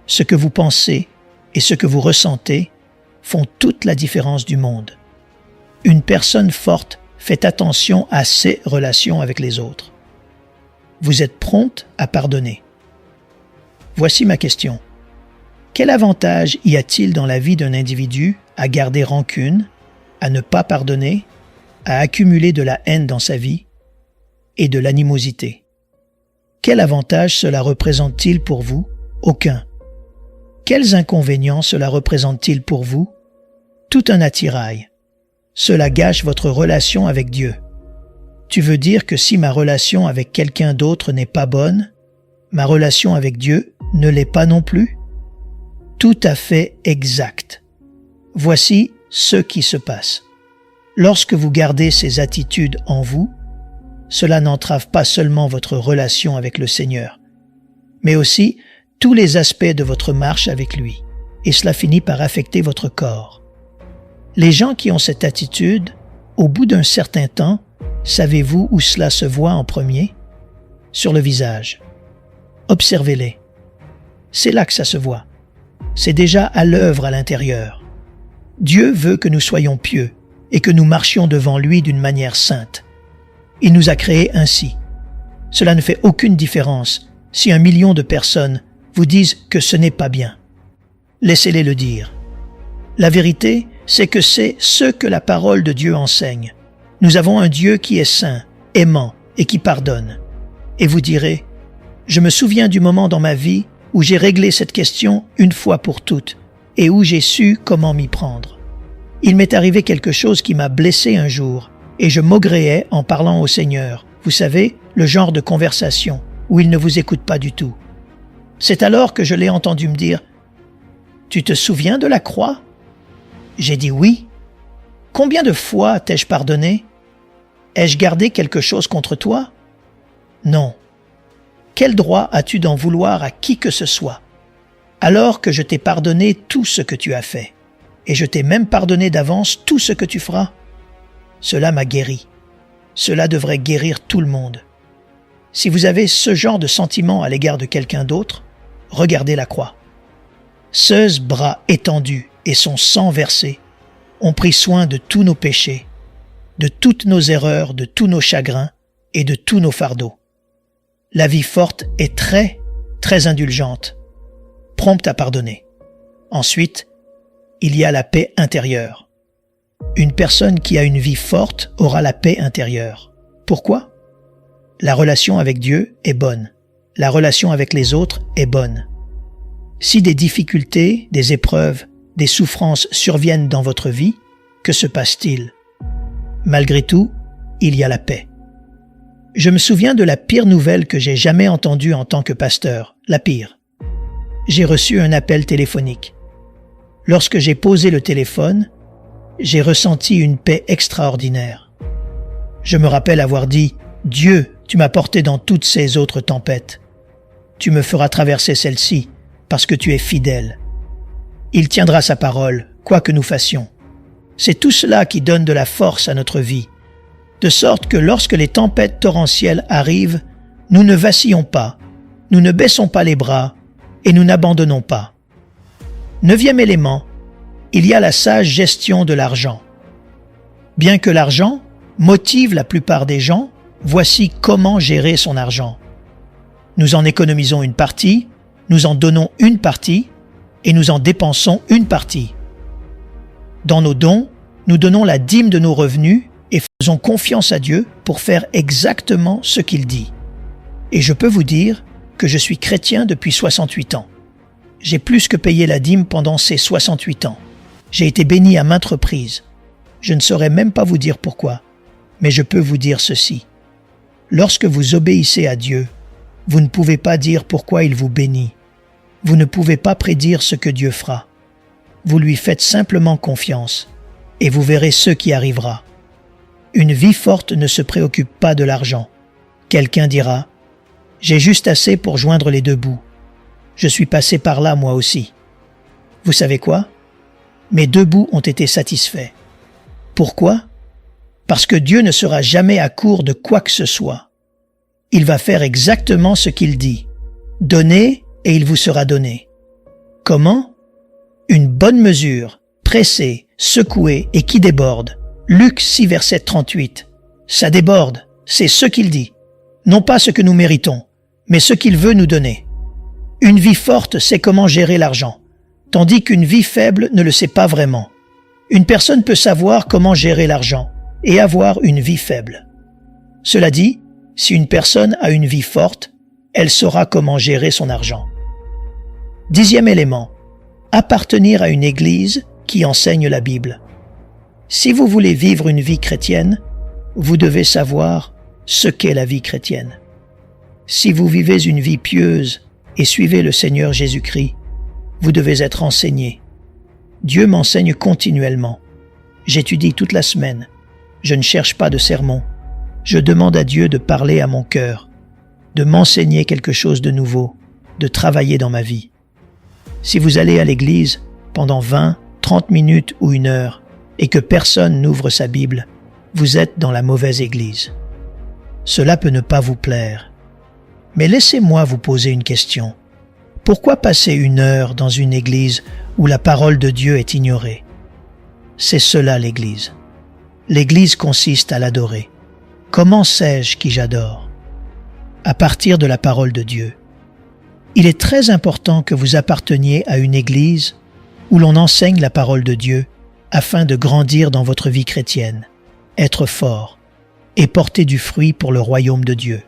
Ce que vous pensez et ce que vous ressentez font toute la différence du monde. Une personne forte fait attention à ses relations avec les autres. Vous êtes prompte à pardonner. Voici ma question. Quel avantage y a-t-il dans la vie d'un individu à garder rancune, à ne pas pardonner, à accumuler de la haine dans sa vie et de l'animosité? Quel avantage cela représente-t-il pour vous? Aucun. Quels inconvénients cela représente-t-il pour vous? Tout un attirail. Cela gâche votre relation avec Dieu. Tu veux dire que si ma relation avec quelqu'un d'autre n'est pas bonne, ma relation avec Dieu ne l'est pas non plus? Tout à fait exact. Voici ce qui se passe. Lorsque vous gardez ces attitudes en vous, cela n'entrave pas seulement votre relation avec le Seigneur, mais aussi tous les aspects de votre marche avec lui, et cela finit par affecter votre corps. Les gens qui ont cette attitude, au bout d'un certain temps, savez-vous où cela se voit en premier? Sur le visage. Observez-les. C'est là que ça se voit. C'est déjà à l'œuvre à l'intérieur. Dieu veut que nous soyons pieux et que nous marchions devant lui d'une manière sainte. Il nous a créés ainsi. Cela ne fait aucune différence si 1 million de personnes vous disent que ce n'est pas bien. Laissez-les le dire. La vérité, c'est que c'est ce que la parole de Dieu enseigne. Nous avons un Dieu qui est saint, aimant et qui pardonne. Et vous direz, je me souviens du moment dans ma vie où j'ai réglé cette question une fois pour toutes et où j'ai su comment m'y prendre. Il m'est arrivé quelque chose qui m'a blessé un jour et je maugréais en parlant au Seigneur. Vous savez, le genre de conversation où il ne vous écoute pas du tout. C'est alors que je l'ai entendu me dire « Tu te souviens de la croix ?» J'ai dit « Oui ». « Combien de fois t'ai-je pardonné? Ai-je gardé quelque chose contre toi? Non. Quel droit as-tu d'en vouloir à qui que ce soit, alors que je t'ai pardonné tout ce que tu as fait, et je t'ai même pardonné d'avance tout ce que tu feras? Cela m'a guéri. Cela devrait guérir tout le monde. Si vous avez ce genre de sentiment à l'égard de quelqu'un d'autre, regardez la croix. 16 bras étendus et son sang versé ont pris soin de tous nos péchés, de toutes nos erreurs, de tous nos chagrins et de tous nos fardeaux. La vie forte est très, très indulgente, prompte à pardonner. Ensuite, il y a la paix intérieure. Une personne qui a une vie forte aura la paix intérieure. Pourquoi? La relation avec Dieu est bonne. La relation avec les autres est bonne. Si des difficultés, des épreuves, des souffrances surviennent dans votre vie, que se passe-t-il? Malgré tout, il y a la paix. Je me souviens de la pire nouvelle que j'ai jamais entendue en tant que pasteur, la pire. J'ai reçu un appel téléphonique. Lorsque j'ai posé le téléphone, j'ai ressenti une paix extraordinaire. Je me rappelle avoir dit « Dieu, tu m'as porté dans toutes ces autres tempêtes. Tu me feras traverser celle-ci parce que tu es fidèle. Il tiendra sa parole, quoi que nous fassions. » C'est tout cela qui donne de la force à notre vie, de sorte que lorsque les tempêtes torrentielles arrivent, nous ne vacillons pas, nous ne baissons pas les bras et nous n'abandonnons pas. 9e élément, il y a la sage gestion de l'argent. Bien que l'argent motive la plupart des gens, voici comment gérer son argent. Nous en économisons une partie, nous en donnons une partie et nous en dépensons une partie. Dans nos dons, nous donnons la dîme de nos revenus et faisons confiance à Dieu pour faire exactement ce qu'il dit. Et je peux vous dire que je suis chrétien depuis 68 ans. J'ai plus que payé la dîme pendant ces 68 ans. J'ai été béni à maintes reprises. Je ne saurais même pas vous dire pourquoi, mais je peux vous dire ceci. Lorsque vous obéissez à Dieu, vous ne pouvez pas dire pourquoi il vous bénit. Vous ne pouvez pas prédire ce que Dieu fera. Vous lui faites simplement confiance, et vous verrez ce qui arrivera. Une vie forte ne se préoccupe pas de l'argent. Quelqu'un dira « J'ai juste assez pour joindre les deux bouts. Je suis passé par là moi aussi. » Vous savez quoi? Mes deux bouts ont été satisfaits. Pourquoi? Parce que Dieu ne sera jamais à court de quoi que ce soit. Il va faire exactement ce qu'il dit. Donnez et il vous sera donné. Comment? Une bonne mesure, pressée, secouée et qui déborde. Luc 6, verset 38. Ça déborde, c'est ce qu'il dit. Non pas ce que nous méritons, mais ce qu'il veut nous donner. Une vie forte sait comment gérer l'argent, tandis qu'une vie faible ne le sait pas vraiment. Une personne peut savoir comment gérer l'argent et avoir une vie faible. Cela dit, si une personne a une vie forte, elle saura comment gérer son argent. 10e élément, appartenir à une église qui enseigne la Bible. Si vous voulez vivre une vie chrétienne, vous devez savoir ce qu'est la vie chrétienne. Si vous vivez une vie pieuse et suivez le Seigneur Jésus-Christ, vous devez être enseigné. Dieu m'enseigne continuellement. J'étudie toute la semaine. Je ne cherche pas de sermon. Je demande à Dieu de parler à mon cœur, de m'enseigner quelque chose de nouveau, de travailler dans ma vie. Si vous allez à l'église pendant 20, 30 minutes ou 1 heure et que personne n'ouvre sa Bible, vous êtes dans la mauvaise église. Cela peut ne pas vous plaire. Mais laissez-moi vous poser une question. Pourquoi passer 1 heure dans une église où la parole de Dieu est ignorée? C'est cela l'église. L'église consiste à l'adorer. Comment sais-je qui j'adore? À partir de la parole de Dieu. Il est très important que vous apparteniez à une église où l'on enseigne la parole de Dieu afin de grandir dans votre vie chrétienne, être fort et porter du fruit pour le royaume de Dieu.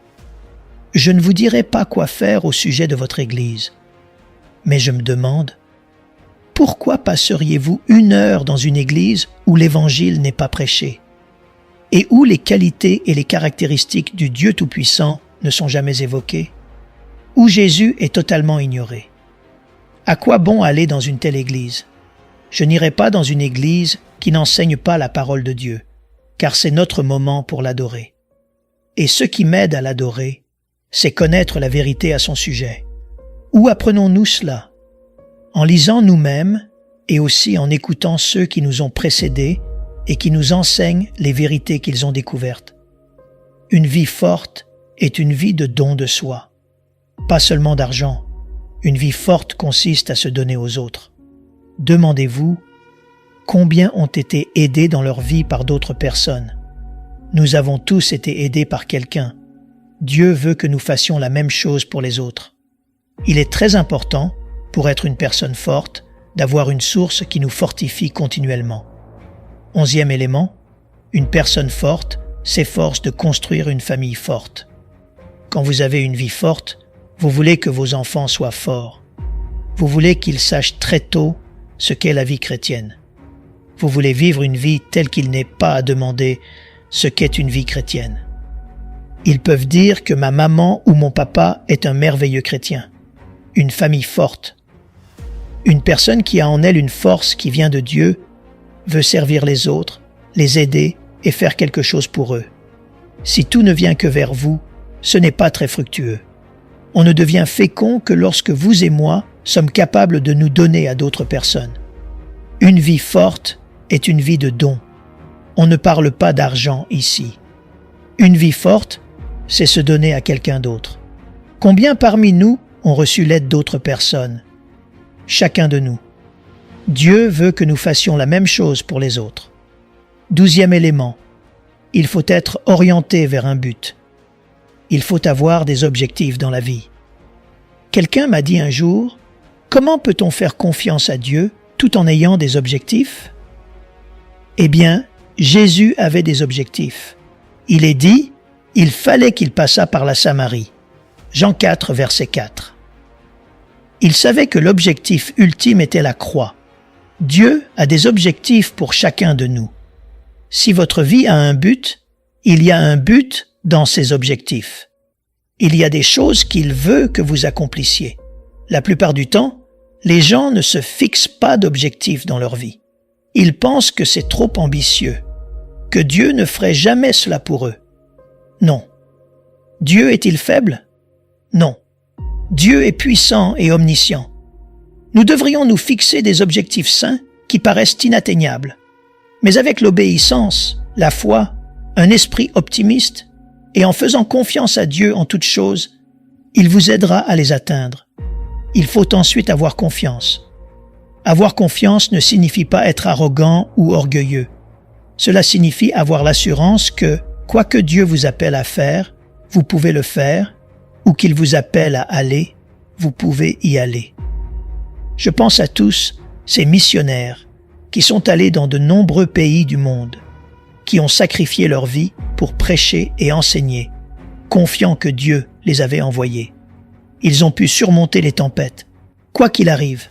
Je ne vous dirai pas quoi faire au sujet de votre église, mais je me demande, pourquoi passeriez-vous 1 heure dans une église où l'évangile n'est pas prêché et où les qualités et les caractéristiques du Dieu Tout-Puissant ne sont jamais évoquées, où Jésus est totalement ignoré? À quoi bon aller dans une telle église? Je n'irai pas dans une église qui n'enseigne pas la parole de Dieu, car c'est notre moment pour l'adorer. Et ce qui m'aide à l'adorer, c'est connaître la vérité à son sujet. Où apprenons-nous cela? En lisant nous-mêmes et aussi en écoutant ceux qui nous ont précédés et qui nous enseignent les vérités qu'ils ont découvertes. Une vie forte est une vie de don de soi, pas seulement d'argent. Une vie forte consiste à se donner aux autres. Demandez-vous, combien ont été aidés dans leur vie par d'autres personnes? Nous avons tous été aidés par quelqu'un. Dieu veut que nous fassions la même chose pour les autres. Il est très important, pour être une personne forte, d'avoir une source qui nous fortifie continuellement. 11e élément, une personne forte s'efforce de construire une famille forte. Quand vous avez une vie forte, vous voulez que vos enfants soient forts. Vous voulez qu'ils sachent très tôt ce qu'est la vie chrétienne. Vous voulez vivre une vie telle qu'il n'est pas à demander ce qu'est une vie chrétienne. Ils peuvent dire que ma maman ou mon papa est un merveilleux chrétien, une famille forte. Une personne qui a en elle une force qui vient de Dieu veut servir les autres, les aider et faire quelque chose pour eux. Si tout ne vient que vers vous, ce n'est pas très fructueux. On ne devient fécond que lorsque vous et moi sommes capables de nous donner à d'autres personnes. Une vie forte est une vie de don. On ne parle pas d'argent ici. Une vie forte, c'est se donner à quelqu'un d'autre. Combien parmi nous ont reçu l'aide d'autres personnes? Chacun de nous. Dieu veut que nous fassions la même chose pour les autres. 12e élément. Il faut être orienté vers un but. Il faut avoir des objectifs dans la vie. Quelqu'un m'a dit un jour, « Comment peut-on faire confiance à Dieu tout en ayant des objectifs ?» Eh bien, Jésus avait des objectifs. Il est dit, il fallait qu'il passât par la Samarie. Jean 4, verset 4. Il savait que l'objectif ultime était la croix. Dieu a des objectifs pour chacun de nous. Si votre vie a un but, il y a un but dans ses objectifs. Il y a des choses qu'il veut que vous accomplissiez. La plupart du temps, les gens ne se fixent pas d'objectifs dans leur vie. Ils pensent que c'est trop ambitieux, que Dieu ne ferait jamais cela pour eux. Non. Dieu est-il faible? Non. Dieu est puissant et omniscient. Nous devrions nous fixer des objectifs saints qui paraissent inatteignables. Mais avec l'obéissance, la foi, un esprit optimiste et en faisant confiance à Dieu en toutes choses, il vous aidera à les atteindre. Il faut ensuite avoir confiance. Avoir confiance ne signifie pas être arrogant ou orgueilleux. Cela signifie avoir l'assurance que, quoi que Dieu vous appelle à faire, vous pouvez le faire, ou qu'il vous appelle à aller, vous pouvez y aller. Je pense à tous ces missionnaires qui sont allés dans de nombreux pays du monde, qui ont sacrifié leur vie pour prêcher et enseigner, confiant que Dieu les avait envoyés. Ils ont pu surmonter les tempêtes, quoi qu'il arrive.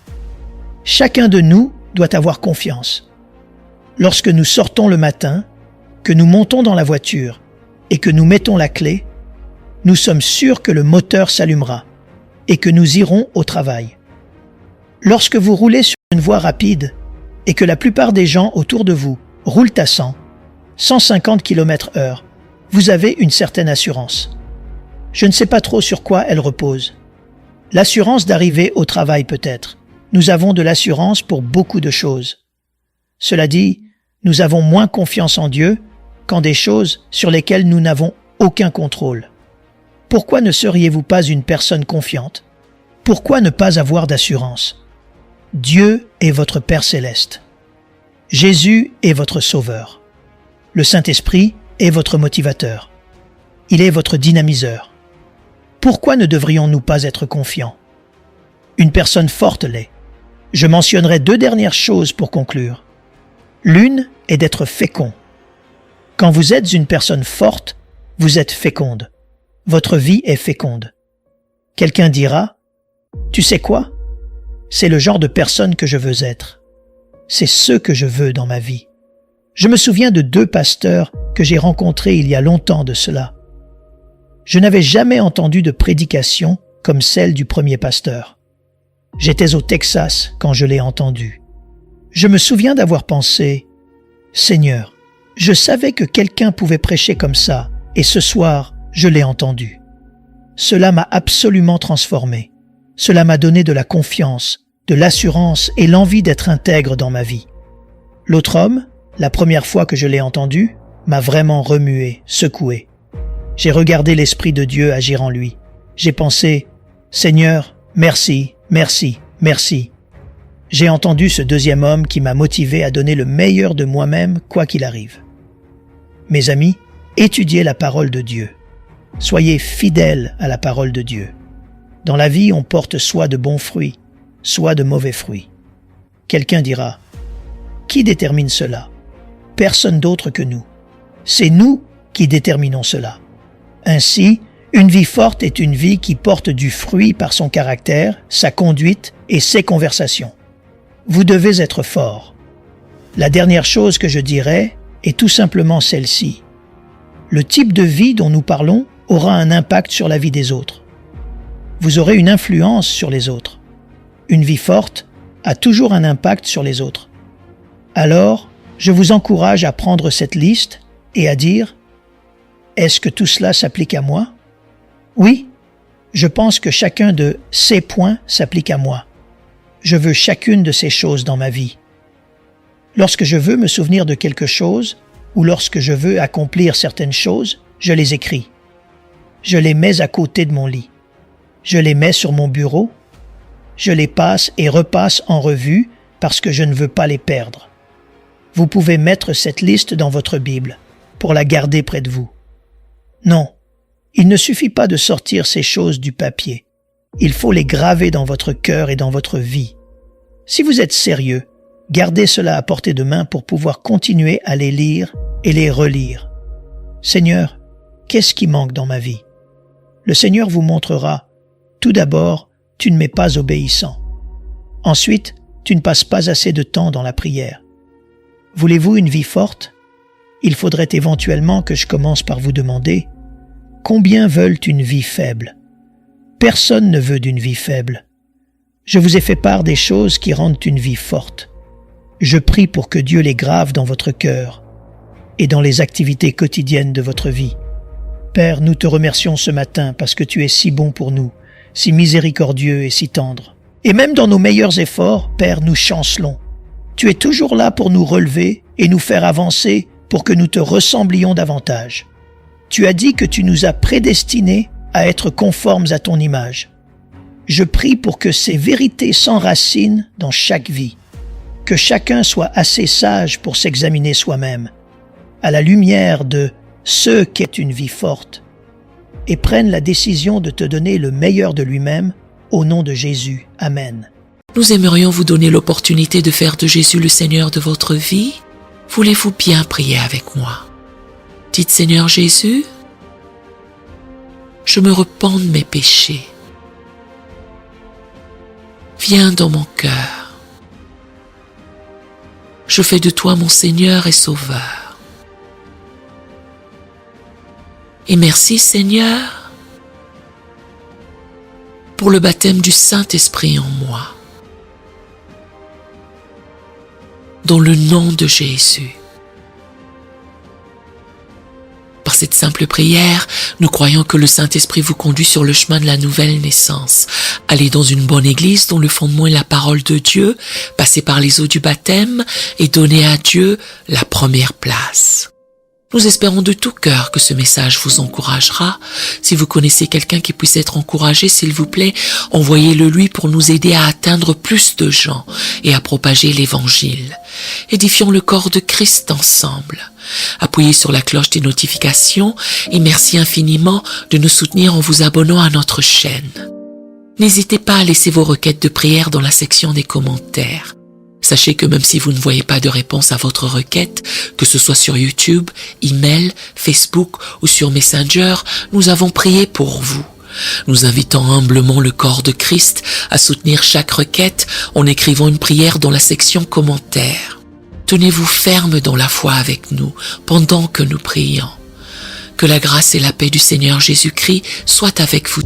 Chacun de nous doit avoir confiance. Lorsque nous sortons le matin, que nous montons dans la voiture et que nous mettons la clé, nous sommes sûrs que le moteur s'allumera et que nous irons au travail. Lorsque vous roulez sur une voie rapide et que la plupart des gens autour de vous roulent à 150 km/h, vous avez une certaine assurance. Je ne sais pas trop sur quoi elle repose. L'assurance d'arriver au travail peut-être. Nous avons de l'assurance pour beaucoup de choses. Cela dit, nous avons moins confiance en Dieu qu'en des choses sur lesquelles nous n'avons aucun contrôle. Pourquoi ne seriez-vous pas une personne confiante? Pourquoi ne pas avoir d'assurance? Dieu est votre Père céleste. Jésus est votre Sauveur. Le Saint-Esprit est votre motivateur. Il est votre dynamiseur. Pourquoi ne devrions-nous pas être confiants? Une personne forte l'est. Je mentionnerai 2 dernières choses pour conclure. L'une est d'être fécond. Quand vous êtes une personne forte, vous êtes féconde. Votre vie est féconde. Quelqu'un dira, « Tu sais quoi? C'est le genre de personne que je veux être. C'est ce que je veux dans ma vie. » Je me souviens de 2 pasteurs que j'ai rencontrés il y a longtemps de cela. Je n'avais jamais entendu de prédication comme celle du premier pasteur. J'étais au Texas quand je l'ai entendu. Je me souviens d'avoir pensé, « Seigneur, je savais que quelqu'un pouvait prêcher comme ça, et ce soir, je l'ai entendu. » Cela m'a absolument transformé. Cela m'a donné de la confiance, de l'assurance et l'envie d'être intègre dans ma vie. L'autre homme, la première fois que je l'ai entendu, m'a vraiment remué, secoué. J'ai regardé l'Esprit de Dieu agir en lui. J'ai pensé, « Seigneur, merci, merci, merci. » J'ai entendu ce deuxième homme qui m'a motivé à donner le meilleur de moi-même, quoi qu'il arrive. Mes amis, étudiez la parole de Dieu. Soyez fidèles à la parole de Dieu. Dans la vie, on porte soit de bons fruits, soit de mauvais fruits. Quelqu'un dira, « Qui détermine cela? Personne d'autre que nous. C'est nous qui déterminons cela. » Ainsi, une vie forte est une vie qui porte du fruit par son caractère, sa conduite et ses conversations. Vous devez être fort. La dernière chose que je dirais est tout simplement celle-ci. Le type de vie dont nous parlons aura un impact sur la vie des autres. Vous aurez une influence sur les autres. Une vie forte a toujours un impact sur les autres. Alors, je vous encourage à prendre cette liste et à dire « Est-ce que tout cela s'applique à moi? » Oui, je pense que chacun de ces points s'applique à moi. Je veux chacune de ces choses dans ma vie. Lorsque je veux me souvenir de quelque chose ou lorsque je veux accomplir certaines choses, je les écris. Je les mets à côté de mon lit. Je les mets sur mon bureau. Je les passe et repasse en revue parce que je ne veux pas les perdre. Vous pouvez mettre cette liste dans votre Bible pour la garder près de vous. Non, il ne suffit pas de sortir ces choses du papier. Il faut les graver dans votre cœur et dans votre vie. Si vous êtes sérieux, gardez cela à portée de main pour pouvoir continuer à les lire et les relire. Seigneur, qu'est-ce qui manque dans ma vie? le Seigneur vous montrera, tout d'abord, tu ne m'es pas obéissant. Ensuite, tu ne passes pas assez de temps dans la prière. Voulez-vous une vie forte? Il faudrait éventuellement que je commence par vous demander « Combien veulent une vie faible ?» Personne ne veut d'une vie faible. Je vous ai fait part des choses qui rendent une vie forte. Je prie pour que Dieu les grave dans votre cœur et dans les activités quotidiennes de votre vie. Père, nous te remercions ce matin parce que tu es si bon pour nous, si miséricordieux et si tendre. Et même dans nos meilleurs efforts, Père, nous chancelons. Tu es toujours là pour nous relever et nous faire avancer pour que nous te ressemblions davantage. Tu as dit que tu nous as prédestinés à être conformes à ton image. Je prie pour que ces vérités s'enracinent dans chaque vie, que chacun soit assez sage pour s'examiner soi-même, à la lumière de ce qu'est une vie forte, et prenne la décision de te donner le meilleur de lui-même, au nom de Jésus. Amen. Nous aimerions vous donner l'opportunité de faire de Jésus le Seigneur de votre vie. Voulez-vous bien prier avec moi? Dites Seigneur Jésus, je me repens de mes péchés. Viens dans mon cœur. Je fais de toi mon Seigneur et Sauveur. Et merci Seigneur pour le baptême du Saint-Esprit en moi. Dans le nom de Jésus. Par cette simple prière, nous croyons que le Saint-Esprit vous conduit sur le chemin de la nouvelle naissance. Allez dans une bonne église dont le fondement est la parole de Dieu, passez par les eaux du baptême et donnez à Dieu la première place. Nous espérons de tout cœur que ce message vous encouragera. Si vous connaissez quelqu'un qui puisse être encouragé, s'il vous plaît, envoyez-le lui pour nous aider à atteindre plus de gens et à propager l'Évangile. Édifions le corps de Christ ensemble. Appuyez sur la cloche des notifications et merci infiniment de nous soutenir en vous abonnant à notre chaîne. N'hésitez pas à laisser vos requêtes de prière dans la section des commentaires. Sachez que même si vous ne voyez pas de réponse à votre requête, que ce soit sur YouTube, email, Facebook ou sur Messenger, nous avons prié pour vous. Nous invitons humblement le corps de Christ à soutenir chaque requête en écrivant une prière dans la section commentaires. Tenez-vous ferme dans la foi avec nous pendant que nous prions. Que la grâce et la paix du Seigneur Jésus-Christ soient avec vous.